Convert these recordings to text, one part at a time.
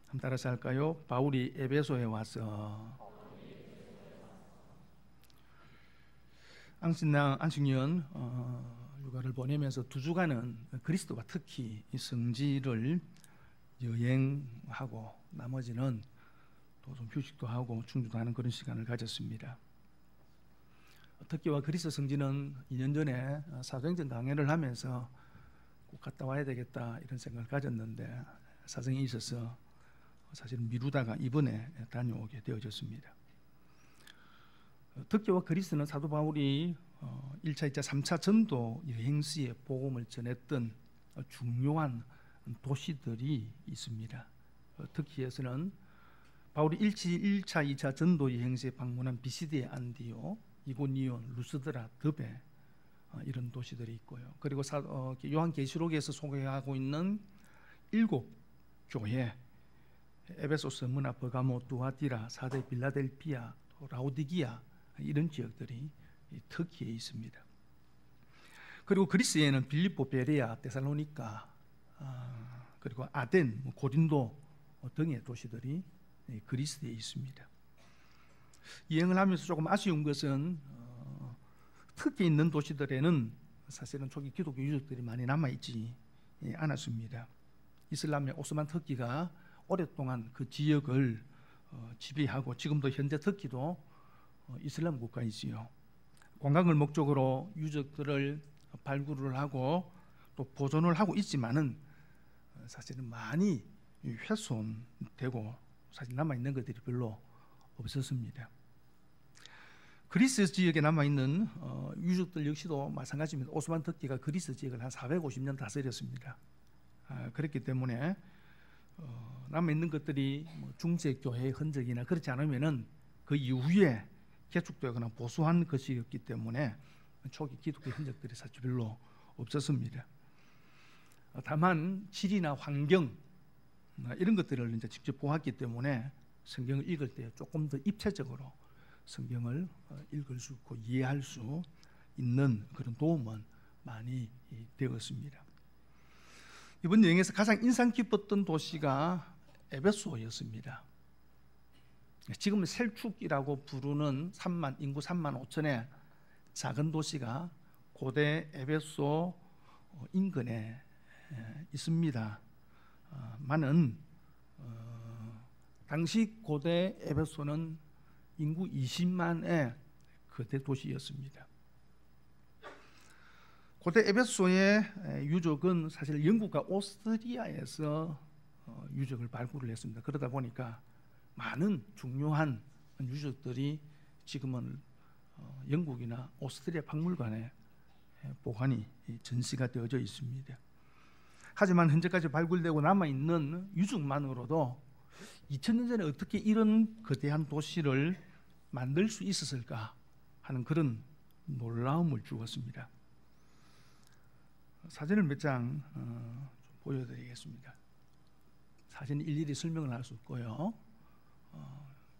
한번 따라서 할까요? 바울이 에베소에 와서 안식년 휴가를 보내면서 2주간은 그리스도가 특히 이 성지를 여행하고 나머지는 또 좀 휴식도 하고 충주도 하는 그런 시간을 가졌습니다. 특히와 그리스도 성지는 2년 전에 사도행전 강연을 하면서 꼭 갔다 와야 되겠다 이런 생각을 가졌는데 사정이 있어서 사실 미루다가 이번에 다녀오게 되어졌습니다. 특히와 그리스도는 사도 바울이 1차, 2차, 3차 전도 여행 시에 복음을 전했던 중요한 도시들이 있습니다. 특히에서는 바울이 1차, 2차 전도 여행 시에 방문한 비시디의 안디오, 이고니온, 루스드라, 드베 이런 도시들이 있고요. 그리고 요한계시록에서 소개하고 있는 7 교회, 에베소, 스무나, 버가모, 두아디라, 사데, 빌라델피아, 라오디기아 이런 지역들이 터키에 있습니다. 그리고 그리스에는 빌립보, 베레아, 데살로니가, 그리고 아덴, 고린도 등의 도시들이 그리스에 있습니다. 여행을 하면서 조금 아쉬운 것은 터키에 있는 도시들에는 사실은 초기 기독교 유적들이 많이 남아있지 않았습니다. 이슬람의 오스만 터키가 오랫동안 그 지역을 지배하고 지금도 현재 터키도 이슬람 국가이지요. 관광을 목적으로 유적들을 발굴을 하고 또 보존을 하고 있지만은 사실은 많이 훼손되고 사실 남아있는 것들이 별로 없었습니다. 그리스 지역에 남아있는 유적들 역시도 마찬가지입니다. 오스만 터키가 그리스 지역을 한 450년 다스렸습니다. 그렇기 때문에 남아있는 것들이 중세교회의 흔적이나 그렇지 않으면은 그 이후에 개축되거나 보수한 것이었기 때문에 초기 기독교 흔적들이 사실 별로 없었습니다. 다만 질이나 환경 이런 것들을 이제 직접 보았기 때문에 성경을 읽을 때 조금 더 입체적으로 성경을 읽을 수 있고 이해할 수 있는 그런 도움은 많이 되었습니다. 이번 여행에서 가장 인상 깊었던 도시가 에베소였습니다. 지금 셀축이라고 부르는 인구 3만 5천의 작은 도시가 고대 에베소 인근에 있습니다. 많은 당시 고대 에베소는 인구 20만의 거대 도시였습니다. 고대 에베소의 유적은 사실 영국과 오스트리아에서 유적을 발굴을 했습니다. 그러다 보니까 많은 중요한 유적들이 지금은 영국이나 오스트리아 박물관에 보관이 전시가 되어져 있습니다. 하지만 현재까지 발굴되고 남아있는 유적만으로도 2000년 전에 어떻게 이런 거대한 도시를 만들 수 있었을까 하는 그런 놀라움을 주었습니다. 사진을 몇 장 보여드리겠습니다. 사진 일일이 설명을 할 수 없고요.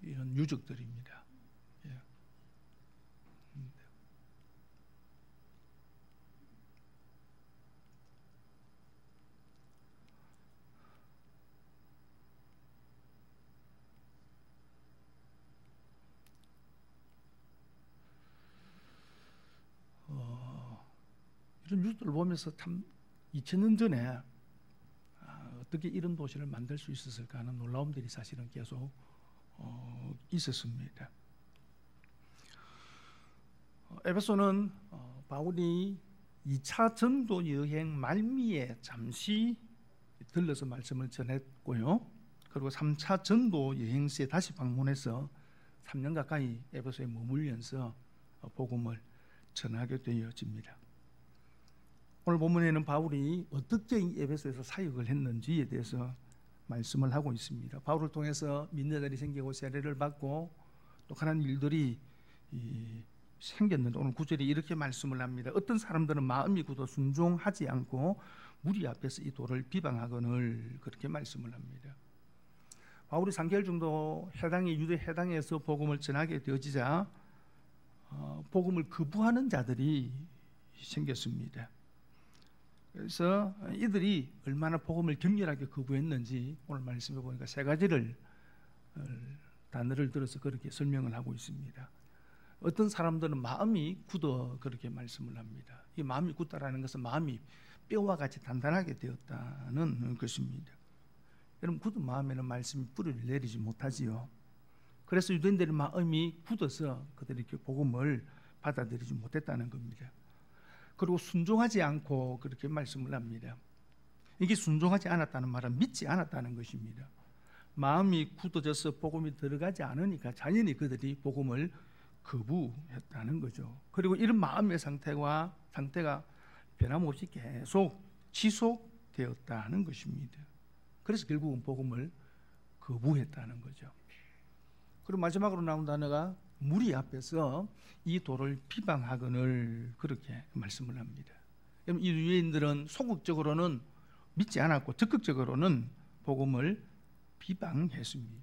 이런 유적들입니다. 예. 이런 뉴스들을 보면서 참 2000년 전에 어떻게 이런 도시를 만들 수 있었을까 하는 놀라움들이 사실은 계속 있었습니다. 에베소는 바울이 2차 전도 여행 말미에 잠시 들러서 말씀을 전했고요. 그리고 3차 전도 여행 시에 다시 방문해서 3년 가까이 에베소에 머물면서 복음을 전하게 되어집니다. 오늘 본문에는 바울이 어떻게 이 에베소에서 사역을 했는지에 대해서 말씀을 하고 있습니다. 바울을 통해서 믿는 자들이 생기고 세례를 받고 또 하나님 일들이 생겼는데 오늘 9절에 이렇게 말씀을 합니다. 어떤 사람들은 마음이 굳어 순종하지 않고 무리 앞에서 이 도를 비방하거늘 그렇게 말씀을 합니다. 바울이 3개월 정도 유대 해당에서 복음을 전하게 되어지자 복음을 거부하는 자들이 생겼습니다. 그래서 이들이 얼마나 복음을 격렬하게 거부했는지 오늘 말씀해 보니까 세 가지를 단어를 들어서 그렇게 설명을 하고 있습니다. 어떤 사람들은 마음이 굳어 그렇게 말씀을 합니다. 이 마음이 굳다라는 것은 마음이 뼈와 같이 단단하게 되었다는 것입니다. 여러분, 굳은 마음에는 말씀이 뿌리를 내리지 못하지요. 그래서 유대인들의 마음이 굳어서 그들이 이렇게 복음을 받아들이지 못했다는 겁니다. 그리고 순종하지 않고 그렇게 말씀을 합니다. 이게 순종하지 않았다는 말은 믿지 않았다는 것입니다. 마음이 굳어져서 복음이 들어가지 않으니까 자연히 그들이 복음을 거부했다는 거죠. 그리고 이런 마음의 상태가 변함없이 계속 지속되었다는 것입니다. 그래서 결국은 복음을 거부했다는 거죠. 그리고 마지막으로 나온 단어가 무리 앞에서 이 도를 비방하거늘 그렇게 말씀을 합니다. 이 유대인들은 소극적으로는 믿지 않았고 적극적으로는 복음을 비방했습니다.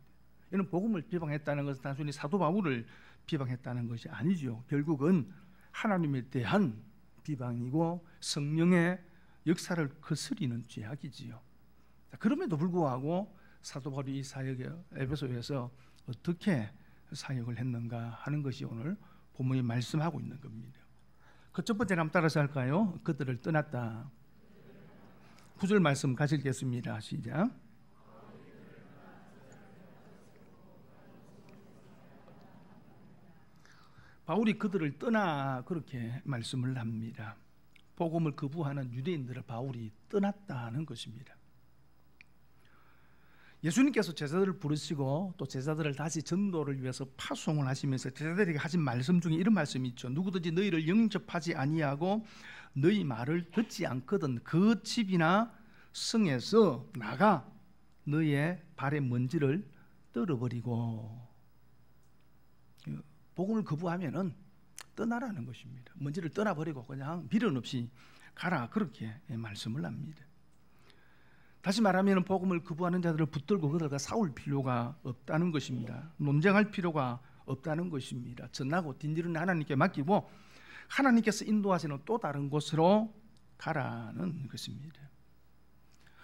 이는 복음을 비방했다는 것은 단순히 사도 바울을 비방했다는 것이 아니죠. 결국은 하나님에 대한 비방이고 성령의 역사를 거스리는 죄악이지요. 그럼에도 불구하고 사도 바울이 이 사역에 에베소에서 어떻게 사역을 했는가 하는 것이 오늘 본문이 말씀하고 있는 겁니다. 그 첫 번째를 한번 따라서 할까요? 그들을 떠났다. 9절 말씀 같이 읽겠습니다. 시작. 바울이 그들을 떠나 그렇게 말씀을 합니다. 복음을 거부하는 유대인들을 바울이 떠났다는 것입니다. 예수님께서 제자들을 부르시고 또 제자들을 다시 전도를 위해서 파송을 하시면서 제자들에게 하신 말씀 중에 이런 말씀이 있죠. 누구든지 너희를 영접하지 아니하고 너희 말을 듣지 않거든 그 집이나 성에서 나가 너희의 발의 먼지를 떨어버리고. 복음을 거부하면은 떠나라는 것입니다. 먼지를 떠나버리고 그냥 미련 없이 가라 그렇게 말씀을 합니다. 다시 말하면 복음을 거부하는 자들을 붙들고 그들과 싸울 필요가 없다는 것입니다. 논쟁할 필요가 없다는 것입니다. 전하고 뒷일은 하나님께 맡기고 하나님께서 인도하시는 또 다른 곳으로 가라는 것입니다.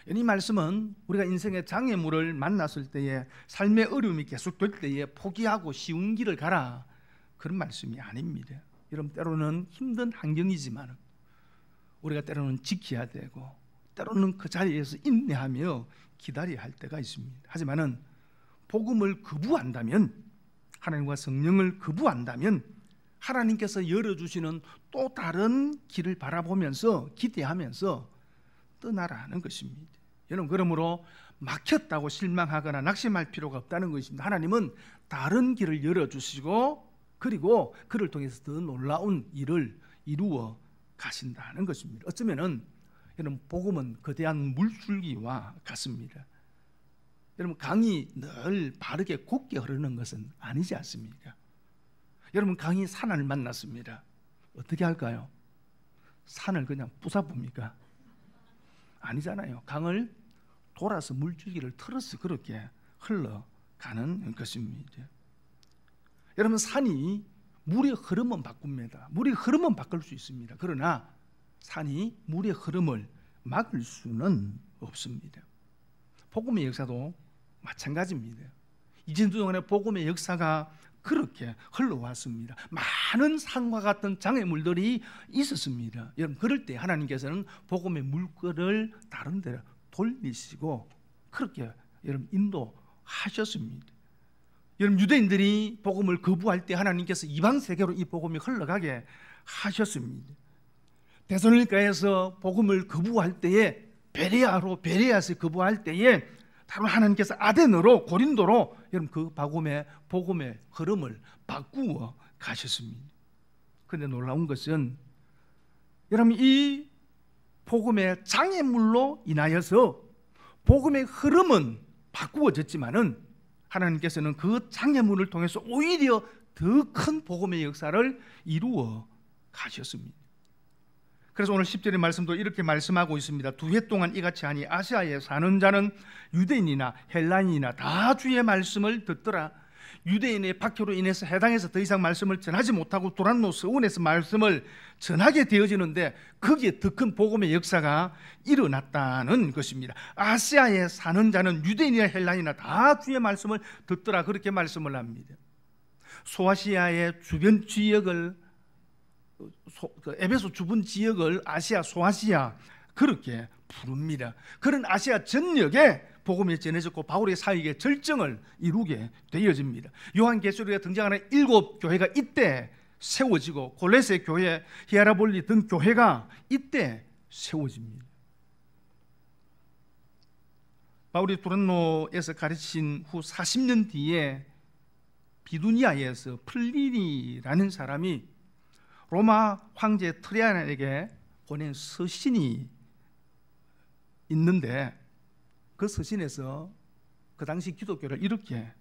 이 말씀은 우리가 인생의 장애물을 만났을 때에 삶의 어려움이 계속될 때에 포기하고 쉬운 길을 가라 그런 말씀이 아닙니다. 여러분, 때로는 힘든 환경이지만 우리가 때로는 지켜야 되고 때로는 그 자리에서 인내하며 기다려야 할 때가 있습니다. 하지만은 복음을 거부한다면, 하나님과 성령을 거부한다면 하나님께서 열어주시는 또 다른 길을 바라보면서 기대하면서 떠나라는 것입니다. 여러분, 그러므로 막혔다고 실망하거나 낙심할 필요가 없다는 것입니다. 하나님은 다른 길을 열어주시고 그리고 그를 통해서 더 놀라운 일을 이루어 가신다는 것입니다. 어쩌면은 여러분, 복음은 거대한 물줄기와 같습니다. 여러분, 강이 늘 바르게 곱게 흐르는 것은 아니지 않습니까? 여러분, 강이 산을 만났습니다. 어떻게 할까요? 산을 그냥 부숴봅니까? 아니잖아요. 강을 돌아서 물줄기를 틀어서 그렇게 흘러가는 것입니다. 여러분, 산이 물의 흐름은 바꿉니다. 물의 흐름은 바꿀 수 있습니다. 그러나 산이 물의 흐름을 막을 수는 없습니다. 복음의 역사도 마찬가지입니다. 2000년 동안의 복음의 역사가 그렇게 흘러왔습니다. 많은 산과 같은 장애물들이 있었습니다. 여러분, 그럴 때 하나님께서는 복음의 물결을 다른 데로 돌리시고 그렇게 여러분 인도하셨습니다. 여러분, 유대인들이 복음을 거부할 때 하나님께서 이방 세계로 이 복음이 흘러가게 하셨습니다. 데살로니가에서 복음을 거부할 때에 베레아에서 거부할 때에 다른 하나님께서 아덴으로 고린도로 여러분 그 복음의 흐름을 바꾸어 가셨습니다. 그런데 놀라운 것은 여러분 이 복음의 장애물로 인하여서 복음의 흐름은 바꾸어졌지만은 하나님께서는 그 장애물을 통해서 오히려 더 큰 복음의 역사를 이루어 가셨습니다. 그래서 오늘 10절의 말씀도 이렇게 말씀하고 있습니다. 2해 동안 이같이 하니 아시아에 사는 자는 유대인이나 헬라인이나 다 주의 말씀을 듣더라. 유대인의 박해로 인해서 해당에서 더 이상 말씀을 전하지 못하고 두란노 서원에서 말씀을 전하게 되어지는데 거기에 더 큰 복음의 역사가 일어났다는 것입니다. 아시아에 사는 자는 유대인이나 헬라인이나 다 주의 말씀을 듣더라, 그렇게 말씀을 합니다. 소아시아의 주변 지역을, 에베소 주변 지역을 아시아, 소아시아 그렇게 부릅니다. 그런 아시아 전역에 복음이 전해졌고 바울의 사역의 절정을 이루게 되어집니다. 요한계시록에 등장하는 7 교회가 이때 세워지고 골로새 교회, 히에라볼리 등 교회가 이때 세워집니다. 바울이 두란노에서 가르친 후 40년 뒤에 비두니아에서 플리니라는 사람이 로마 황제 트리안에게 보낸 서신이 있는데 그 서신에서 그 당시 기독교를 이렇게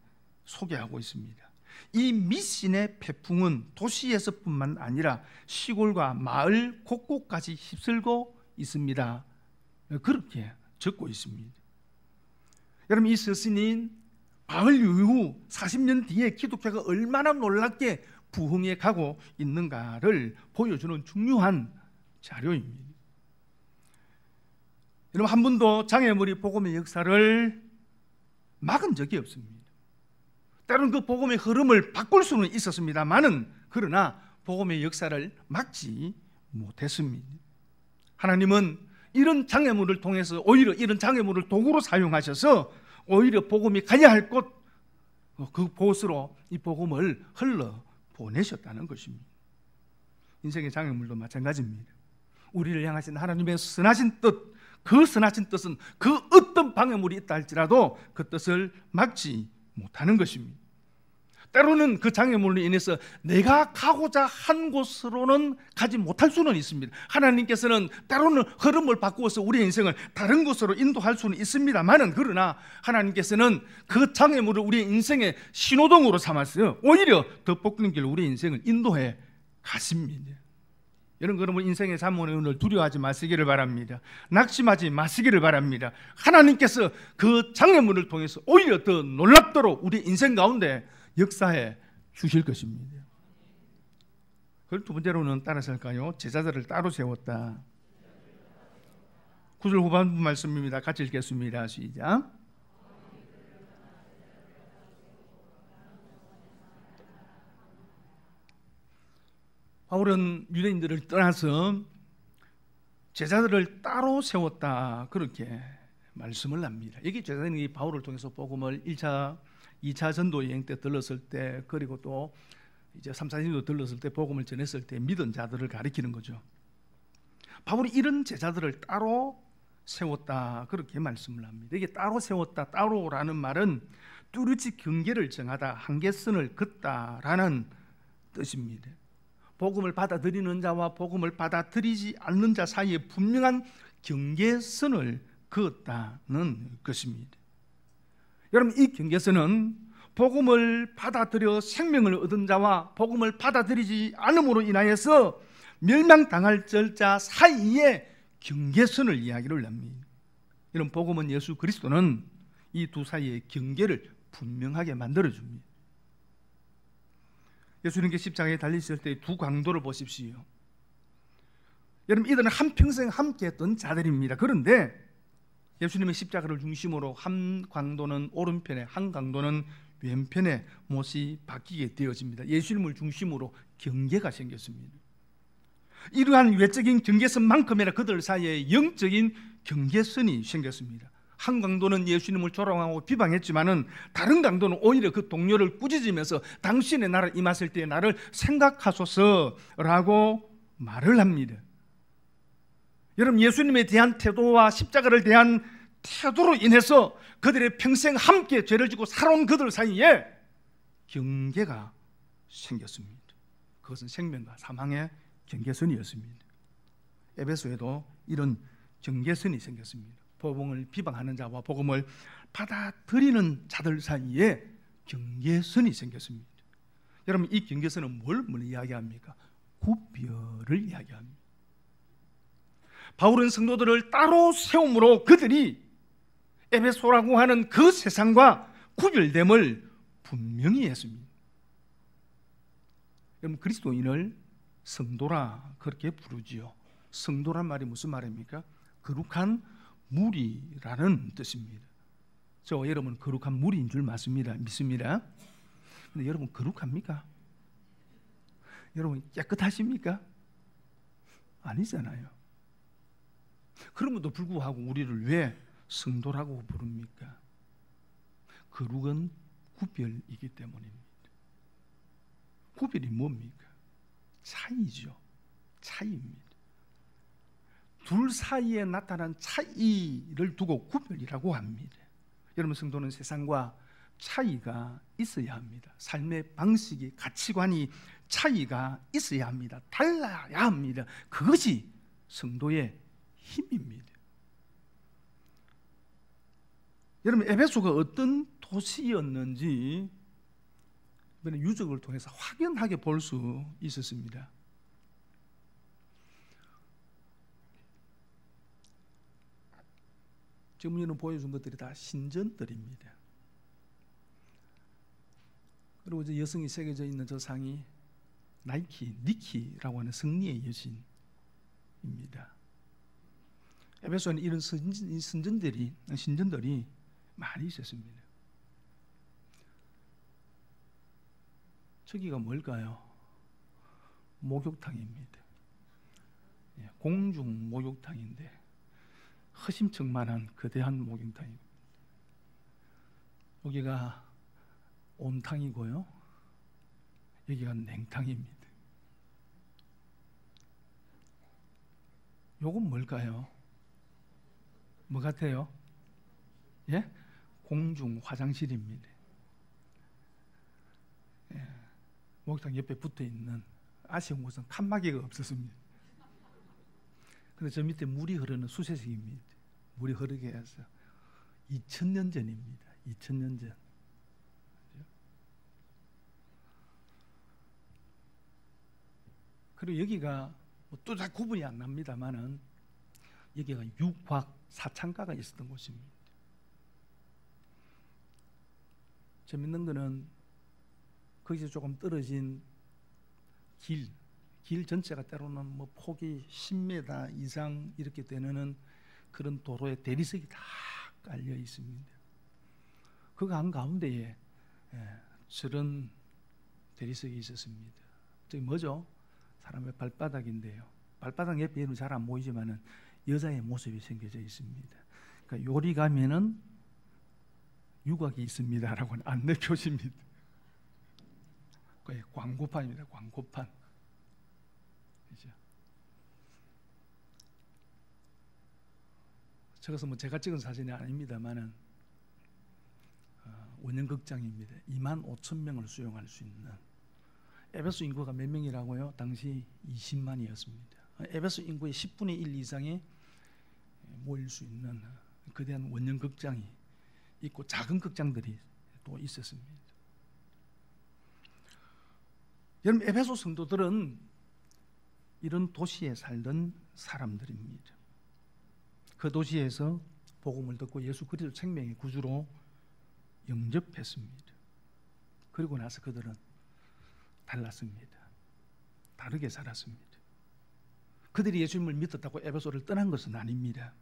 소개하고 있습니다. 이 미신의 태풍은 도시에서뿐만 아니라 시골과 마을 곳곳까지 휩쓸고 있습니다. 그렇게 적고 있습니다. 여러분, 이 서신인 바울 이후 40년 뒤에 기독교가 얼마나 놀랍게 부흥해 가고 있는가를 보여주는 중요한 자료입니다. 여러분, 한 번도 장애물이 복음의 역사를 막은 적이 없습니다. 때로는 그 복음의 흐름을 바꿀 수는 있었습니다만은 그러나 복음의 역사를 막지 못했습니다. 하나님은 이런 장애물을 통해서 오히려 이런 장애물을 도구로 사용하셔서 오히려 복음이 가야 할 곳, 그 곳으로 이 복음을 흘러 보내셨다는 것입니다. 인생의 장애물도 마찬가지입니다. 우리를 향하신 하나님의 선하신 뜻, 그 선하신 뜻은 그 어떤 방해물이 있다 할지라도 그 뜻을 막지 못하는 것입니다. 때로는 그 장애물로 인해서 내가 가고자 한 곳으로는 가지 못할 수는 있습니다. 하나님께서는 때로는 흐름을 바꾸어서 우리의 인생을 다른 곳으로 인도할 수는 있습니다만은 그러나 하나님께서는 그 장애물을 우리의 인생의 신호등으로 삼았어요. 오히려 더 복된 길로 우리의 인생을 인도해 가십니다. 여러분, 그러면 인생의 잠언의 은을 두려워하지 마시기를 바랍니다. 낙심하지 마시기를 바랍니다. 하나님께서 그 장애물을 통해서 오히려 더 놀랍도록 우리 인생 가운데 역사해 주실 것입니다. 그리고 두 번째로는 따라서 할까요? 제자들을 따로 세웠다. 9절 후반부 말씀입니다. 같이 읽겠습니다. 시작. 바울은 유대인들을 떠나서 제자들을 따로 세웠다, 그렇게 말씀을 합니다. 여기 제자들이 바울을 통해서 복음을 1차, 2차 전도 여행 때 들렀을 때, 그리고 또 이제 3, 4년도 들렀을 때 복음을 전했을 때 믿은 자들을 가리키는 거죠. 바울이 이런 제자들을 따로 세웠다, 그렇게 말씀을 합니다. 이게 따로 세웠다, 따로라는 말은 뚜렷이 경계를 정하다, 한계선을 긋다라는 뜻입니다. 복음을 받아들이는 자와 복음을 받아들이지 않는 자 사이에 분명한 경계선을 그었다는 것입니다. 여러분, 이 경계선은 복음을 받아들여 생명을 얻은 자와 복음을 받아들이지 않음으로 인하여서 멸망당할 절자 사이의 경계선을 이야기를 합니다. 이런 복음은 예수 그리스도는 이 두 사이의 경계를 분명하게 만들어줍니다. 예수님께 십자가에 달리실 때 두 강도를 보십시오. 여러분, 이들은 한평생 함께했던 자들입니다. 그런데 예수님의 십자가를 중심으로 한 강도는 오른편에, 한 강도는 왼편에 못이 바뀌게 되어집니다. 예수님을 중심으로 경계가 생겼습니다. 이러한 외적인 경계선만큼이나 그들 사이에 영적인 경계선이 생겼습니다. 한 강도는 예수님을 조롱하고 비방했지만은 다른 강도는 오히려 그 동료를 꾸짖으면서 당신의 나를 임하실 때 나를 생각하소서라고 말을 합니다. 여러분, 예수님에 대한 태도와 십자가를 대한 태도로 인해서 그들의 평생 함께 죄를 지고 살아온 그들 사이에 경계가 생겼습니다. 그것은 생명과 사망의 경계선이었습니다. 에베소에도 이런 경계선이 생겼습니다. 복음을 비방하는 자와 복음을 받아들이는 자들 사이에 경계선이 생겼습니다. 여러분, 이 경계선은 뭘 이야기합니까? 구별을 이야기합니다. 바울은 성도들을 따로 세움으로 그들이 에베소라고 하는 그 세상과 구별됨을 분명히 했습니다. 여러분, 그리스도인을 성도라 그렇게 부르지요. 성도란 말이 무슨 말입니까? 거룩한 무리라는 뜻입니다. 저 여러분 거룩한 무리인 줄 믿습니다. 근데 여러분 거룩합니까? 여러분 깨끗하십니까? 아니잖아요. 그럼에도 불구하고 우리를 왜 성도라고 부릅니까? 거룩은 구별이기 때문입니다. 구별이 뭡니까? 차이죠. 차이입니다. 둘 사이에 나타난 차이를 두고 구별이라고 합니다. 여러분, 성도는 세상과 차이가 있어야 합니다. 삶의 방식이, 가치관이 차이가 있어야 합니다. 달라야 합니다. 그것이 성도의 힘입니다. 여러분, 에베소가 어떤 도시였는지 이번에 유적을 통해서 확연하게 볼 수 있었습니다. 지금 우리는 보여준 것들이 다 신전들입니다. 그리고 이제 여성이 새겨져 있는 저 상이 니키라고 하는 승리의 여신입니다. 에베소에는 이런 신전들이 많이 있었습니다. 저기가 뭘까요? 목욕탕입니다. 공중 목욕탕인데 허심청만한 거대한 목욕탕입니다. 여기가 온탕이고요, 여기가 냉탕입니다. 요건 뭘까요? 뭐 같아요? 예? 공중 화장실입니다. 예. 목욕탕 옆에 붙어 있는 아쉬운 것은 칸막이가 없었습니다. 근데 저 밑에 물이 흐르는 수세식입니다. 물이 흐르게 해서 2000년 전입니다. 2000년 전. 그리고 여기가 또 잘 구분이 안 납니다만은 여기가 육박 사창가가 있었던 곳입니다. 재밌는 거는 거기서 조금 떨어진 길 전체가 때로는 뭐 폭이 10m 이상 이렇게 되는 그런 도로에 대리석이 다 깔려 있습니다. 그 한가운데에 저런 대리석이 있었습니다. 저기 뭐죠? 사람의 발바닥인데요. 발바닥 옆에는 잘 안 보이지만은 여자의 모습이 생겨져 있습니다. 그러니까 요리 가면은 유곽이 있습니다라고 하는 안내 표시입니다. 그게 광고판입니다. 광고판. 그죠? 저것은 뭐 제가 찍은 사진이 아닙니다만은 원형극장입니다. 25,000명을 수용할 수 있는. 에베소 인구가 몇 명이라고요? 당시 20만이었습니다. 에베소 인구의 10분의 1 이상이 모일 수 있는 거대한 원형극장이 있고 작은 극장들이 또 있었습니다. 여러분, 에베소 성도들은 이런 도시에 살던 사람들입니다. 그 도시에서 복음을 듣고 예수 그리스도 생명의 구주로 영접했습니다. 그리고 나서 그들은 달랐습니다. 다르게 살았습니다. 그들이 예수님을 믿었다고 에베소를 떠난 것은 아닙니다.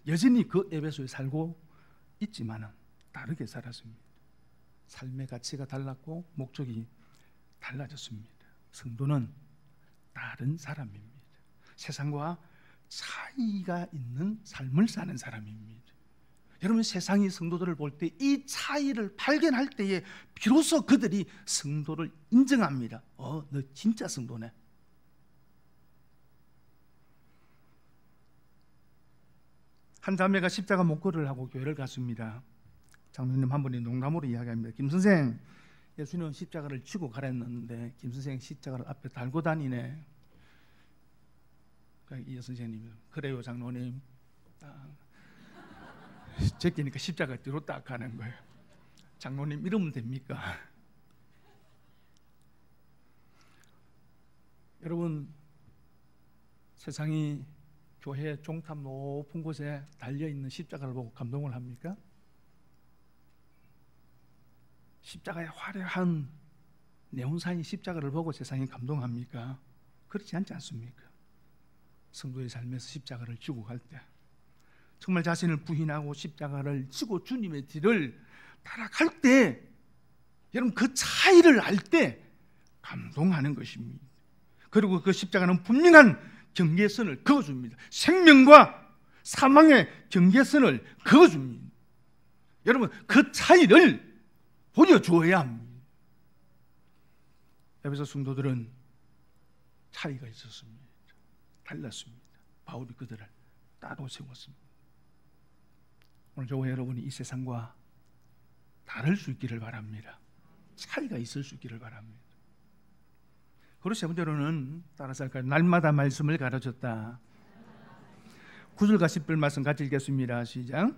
여전히 그 에베소에 살고 있지만은 다르게 살았습니다. 삶의 가치가 달랐고 목적이 달라졌습니다. 성도는 다른 사람입니다. 세상과 차이가 있는 삶을 사는 사람입니다. 여러분, 세상이 성도들을 볼 때 이 차이를 발견할 때에 비로소 그들이 성도를 인정합니다. 너 진짜 성도네. 한 자매가 십자가 목걸이를 하고 교회를 갔습니다. 장로님 한 분이 농담으로 이야기합니다. 김 선생, 예수님은 십자가를 쥐고 가랬는데 김 선생 십자가를 앞에 달고 다니네. 이 여선생님이 그래요 장로님. 제끼니까 십자가 뒤로 딱 가는 거예요. 장로님 이러면 됩니까? 여러분, 세상이 교회 종탑 높은 곳에 달려있는 십자가를 보고 감동을 합니까? 십자가의 화려한 네온사인 십자가를 보고 세상이 감동합니까? 그렇지 않지 않습니까? 성도의 삶에서 십자가를 지고 갈 때, 정말 자신을 부인하고 십자가를 지고 주님의 뒤를 따라갈 때, 여러분 그 차이를 알 때 감동하는 것입니다. 그리고 그 십자가는 분명한 경계선을 그어줍니다. 생명과 사망의 경계선을 그어줍니다. 여러분 그 차이를 보여주어야 합니다. 에베소 성도들은 차이가 있었습니다. 달랐습니다. 바울이 그들을 따로 세웠습니다. 오늘 저와 여러분이 이 세상과 다를 수 있기를 바랍니다. 차이가 있을 수 있기를 바랍니다. 그리고 세 번째로는 따라서 할까요? 날마다 말씀을 가르쳤다. 9절과 10절 말씀 같이 읽겠습니다. 시작.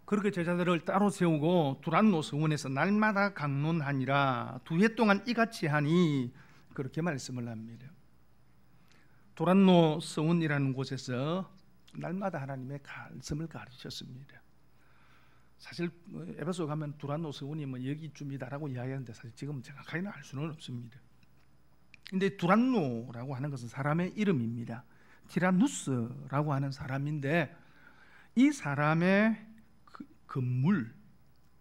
그렇게 제자들을 따로 세우고 두란노 성원에서 날마다 강론하니라. 2해 동안 이같이 하니, 그렇게 말씀을 합니다. 두란노 성원이라는 곳에서 날마다 하나님의 말씀을 가르쳤습니다. 사실 에베소 가면 두란노 성원이 뭐 여기쯤이다라고 이야기하는데 사실 지금 정확하게는 알 수는 없습니다. 근데 두란노라고 하는 것은 사람의 이름입니다. 티라누스라고 하는 사람인데, 이 사람의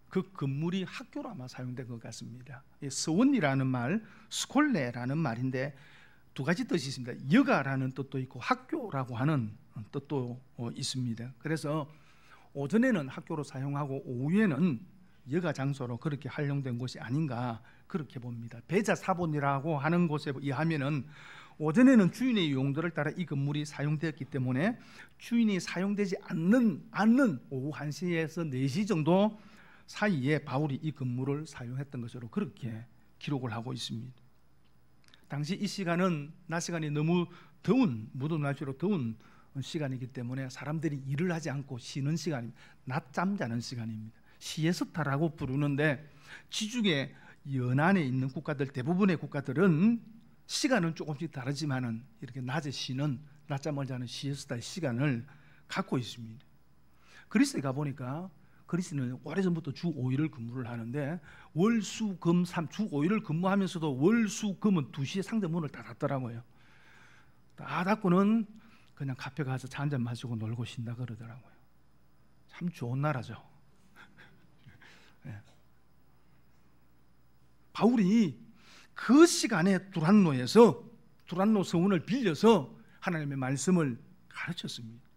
그 건물이 학교로 아마 사용된 것 같습니다. 서원이라는 말, 스콜레라는 말인데 두 가지 뜻이 있습니다. 여가라는 뜻도 있고 학교라고 하는 뜻도 있습니다. 그래서 오전에는 학교로 사용하고 오후에는 여가 장소로 그렇게 활용된 곳이 아닌가 그렇게 봅니다. 배자사본이라고 하는 곳에 의하면은 오전에는 주인의 용도를 따라 이 건물이 사용되었기 때문에 주인이 사용되지 않는 오후 1시에서 4시 정도 사이에 바울이 이 건물을 사용했던 것으로 그렇게 기록을 하고 있습니다. 당시 이 시간은 낮 시간이 너무 더운, 무더운 날씨로 더운 시간이기 때문에 사람들이 일을 하지 않고 쉬는 시간입니다. 낮잠 자는 시간입니다. 시에스타라고 부르는데, 지중해 연안에 있는 국가들, 대부분의 국가들은 시간은 조금씩 다르지만은 이렇게 낮에 쉬는, 낮잠을 자는 시에스타의 시간을 갖고 있습니다. 그리스에 가보니까 그리스는 오래전부터 주 5일을 근무를 하는데 월, 수, 금, 삼 주 5일을 근무하면서도 월, 수, 금은 2시에 상대 문을 다 닫더라고요. 다 닫고는 그냥 카페 가서 차 한잔 마시고 놀고 쉰다 그러더라고요. 참 좋은 나라죠. 네. 바울이 그 시간에 두란노 성원을 빌려서 하나님의 말씀을 가르쳤습니다.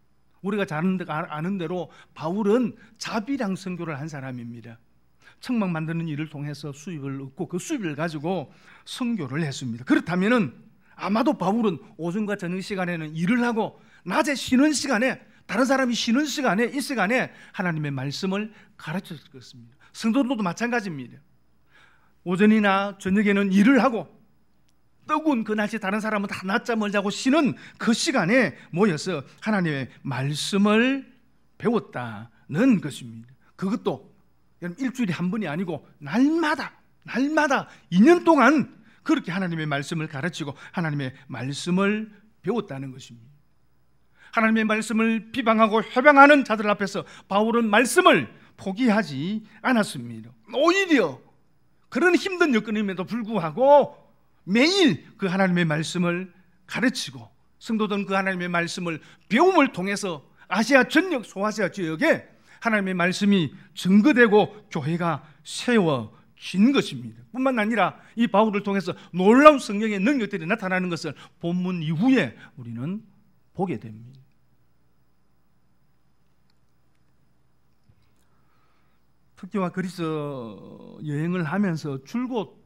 우리가 잘 아는 대로 바울은 자비랑 선교를 한 사람입니다. 청막 만드는 일을 통해서 수입을 얻고 그 수입을 가지고 선교를 했습니다. 그렇다면은 아마도 바울은 오전과 저녁 시간에는 일을 하고 낮에 쉬는 시간에, 다른 사람이 쉬는 시간에, 이 시간에 하나님의 말씀을 가르쳤을 것입니다. 성도들도 마찬가지입니다. 오전이나 저녁에는 일을 하고 뜨거운 그 날씨 다른 사람은 다 낮잠을 자고 쉬는 그 시간에 모여서 하나님의 말씀을 배웠다는 것입니다. 그것도 일주일에 한 번이 아니고 날마다 2년 동안 그렇게 하나님의 말씀을 가르치고 하나님의 말씀을 배웠다는 것입니다. 하나님의 말씀을 비방하고 회방하는 자들 앞에서 바울은 말씀을 포기하지 않았습니다. 오히려 그런 힘든 여건임에도 불구하고 매일 그 하나님의 말씀을 가르치고 성도들은 그 하나님의 말씀을 배움을 통해서 아시아 전역, 소아시아 지역에 하나님의 말씀이 증거되고 교회가 세워진 것입니다. 뿐만 아니라 이 바울을 통해서 놀라운 성령의 능력들이 나타나는 것을 본문 이후에 우리는 보게 됩니다. 터키와 그리스 여행을 하면서 줄곧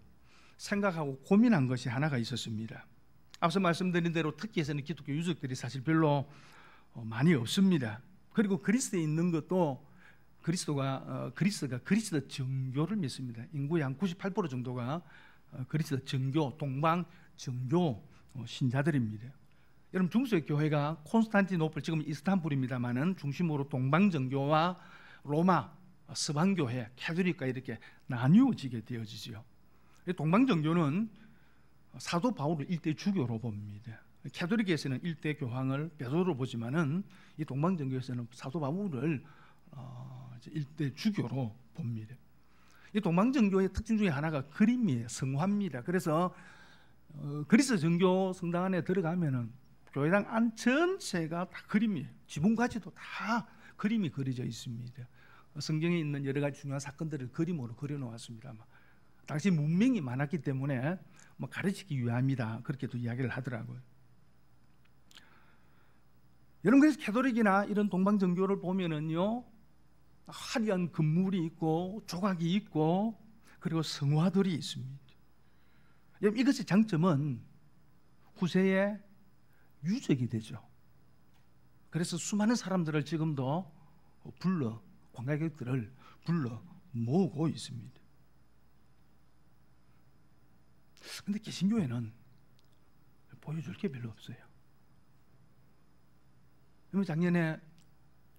생각하고 고민한 것이 하나가 있었습니다. 앞서 말씀드린 대로 터키에서는 기독교 유적들이 사실 별로 많이 없습니다. 그리고 그리스에 있는 것도 그리스가 그리스 정교를 믿습니다. 인구의 한 98% 정도가 그리스 정교, 동방 정교 신자들입니다. 여러분 중세 교회가 콘스탄티노플, 지금 이스탄불입니다만은 중심으로 동방 정교와 로마 서방교회, 캐톨릭과 이렇게 나뉘어지게 되어지죠. 동방 정교는 사도 바울을 일대 주교로 봅니다. 가톨릭에서는 일대 교황을 베드로로 보지만은 이 동방정교에서는 사도 바울을 일대 주교로 봅니다. 이 동방정교의 특징 중에 하나가 그림이에요. 성화입니다. 그래서 그리스 정교 성당 안에 들어가면은 교회당 안 전체가 다 그림이에요. 지붕까지도 다 그림이 그려져 있습니다. 성경에 있는 여러 가지 중요한 사건들을 그림으로 그려놓았습니다. 당시 문명이 많았기 때문에 가르치기 위함이다, 그렇게도 이야기를 하더라고요. 여러분, 그래서 가톨릭이나 이런 동방정교를 보면은요, 화려한 건물이 있고 조각이 있고 그리고 성화들이 있습니다. 여러분, 이것의 장점은 후세에 유적이 되죠. 그래서 수많은 사람들을 지금도 관광객들을 불러 모으고 있습니다. 근데 개신교회는 보여줄 게 별로 없어요. 작년에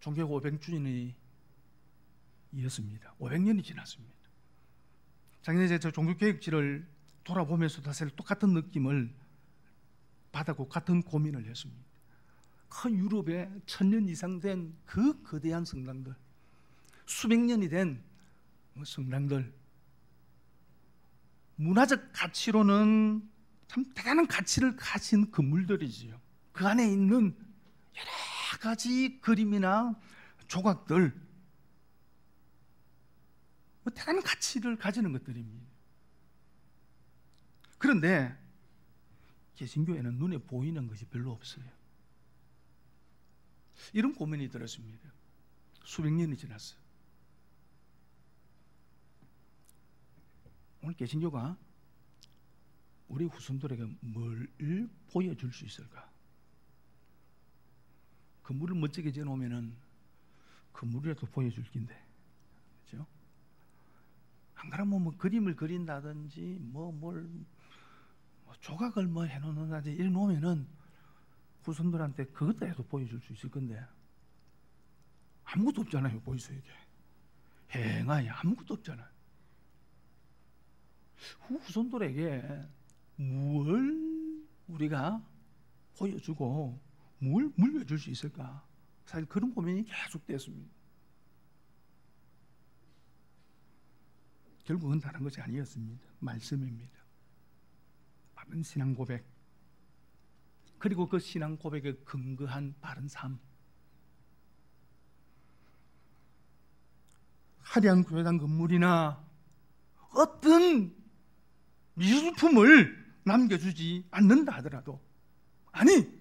종교가 500주년이 이었습니다. 500년이 지났습니다. 작년에 제가 종교개혁지를 돌아보면서 사실 똑같은 느낌을 받았고 같은 고민을 했습니다. 큰 유럽에 1000년 이상 된 그 거대한 성당들, 수백 년이 된 성당들, 문화적 가치로는 참 대단한 가치를 가진 건물들이지요. 그 안에 있는 여러 가지 그림이나 조각들, 대단한 가치를 가지는 것들입니다. 그런데 개신교에는 눈에 보이는 것이 별로 없어요. 이런 고민이 들었습니다. 수백 년이 지났어요. 오늘 개신교가 우리 후손들에게 뭘 보여줄 수 있을까? 건물을 멋지게 지어놓으면 건물이라도 보여줄 긴데, 그렇죠? 안 그러면 그림을 그린다든지 조각을 해놓는다든지 이래 놓으면은 후손들한테 그것도 보여줄 수 있을 건데 아무것도 없잖아요. 보이소 이게 행하에 아무것도 없잖아요. 후손들에게 뭘 우리가 보여주고 뭘 물려줄 수 있을까? 사실 그런 고민이 계속 됐습니다. 결국은 다른 것이 아니었습니다. 말씀입니다. 바른 신앙 고백, 그리고 그 신앙 고백에 근거한 바른 삶. 화려한 교회당 건물이나 어떤 미술품을 남겨주지 않는다 하더라도, 아니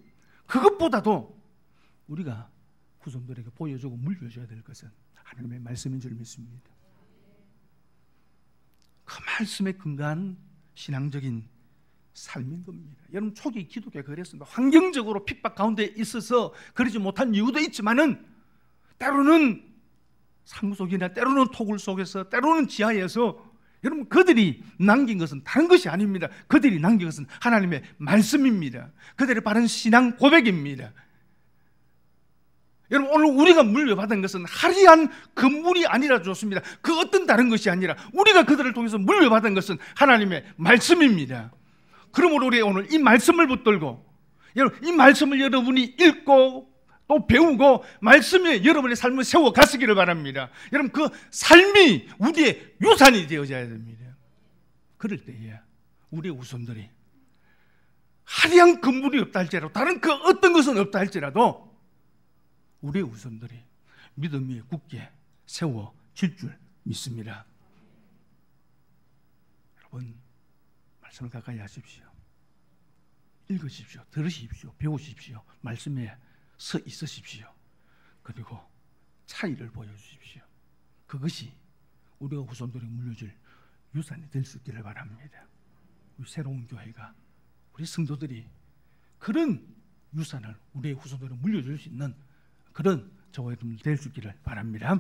그것보다도 우리가 후손들에게 보여주고 물려줘야 될 것은 하나님의 말씀인 줄 믿습니다. 그 말씀에 근거한 신앙적인 삶인 겁니다. 여러분, 초기 기독교가 그랬습니다. 환경적으로 핍박 가운데 있어서 그러지 못한 이유도 있지만은 때로는 상속이나 때로는 토굴 속에서 때로는 지하에서 여러분, 그들이 남긴 것은 다른 것이 아닙니다. 그들이 남긴 것은 하나님의 말씀입니다. 그들의 바른 신앙 고백입니다. 여러분, 오늘 우리가 물려받은 것은 화려한 건물이 아니라 좋습니다. 그 어떤 다른 것이 아니라 우리가 그들을 통해서 물려받은 것은 하나님의 말씀입니다. 그러므로 우리 오늘 이 말씀을 붙들고, 여러분, 이 말씀을 여러분이 읽고 또 배우고 말씀에 여러분의 삶을 세워 가시기를 바랍니다. 여러분, 그 삶이 우리의 유산이 되어져야 됩니다. 그럴 때에 우리의 후손들이 화려한 건물이 없다 할지라도, 다른 그 어떤 것은 없다 할지라도 우리의 후손들이 믿음 위에 굳게 세워질 줄 믿습니다. 여러분, 말씀을 가까이 하십시오. 읽으십시오. 들으십시오. 배우십시오. 말씀에 서 있으십시오. 그리고 차이를 보여주십시오. 그것이 우리가 후손들에게 물려줄 유산이 될 수 있기를 바랍니다. 우리 새로운 교회가, 우리 성도들이 그런 유산을 우리의 후손들에게 물려줄 수 있는 그런 저와 여러분들 될 수 있기를 바랍니다.